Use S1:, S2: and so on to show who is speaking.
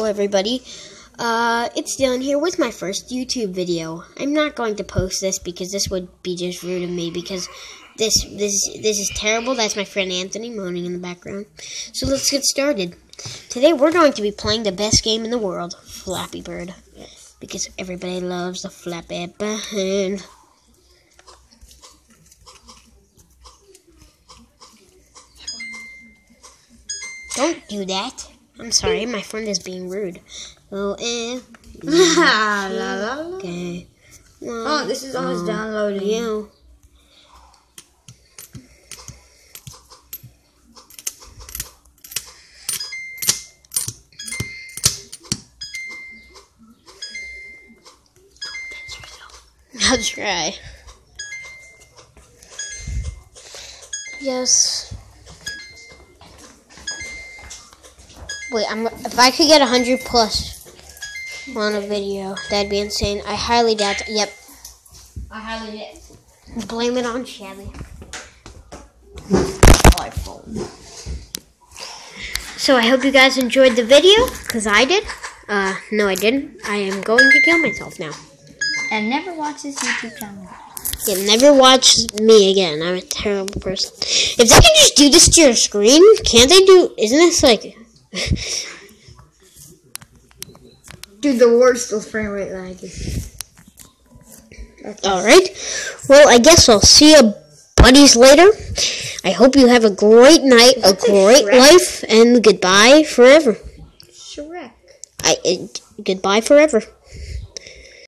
S1: Hello everybody, it's Dylan here with my first YouTube video. I'm not going to post this because this would be just rude of me because this is terrible. That's my friend Anthony moaning in the background. So let's get started. Today we're going to be playing the best game in the world, Flappy Bird. Yes. Because everybody loves the Flappy Bird. Don't do that. I'm sorry, my friend is being rude. Okay.
S2: Oh, this is almost downloading.
S1: Yeah. I'll try. Yes. Wait, if I could get 100 plus on a video, that'd be insane. I highly doubt that. Yep.
S2: I highly doubt.
S1: Blame it on Shelly. iPhone. So I hope you guys enjoyed the video, because I did. No I didn't. I am going to kill myself now.
S2: And never watch this YouTube channel.
S1: Yeah, never watch me again. I'm a terrible person. If they can just do this to your screen, can't they do... Isn't this like...
S2: Dude, the worst of frame rate lag.
S1: Alright. Well, I guess I'll see you buddies later. I hope you have a great night, a great life, and goodbye forever.
S2: Shrek.
S1: Goodbye forever.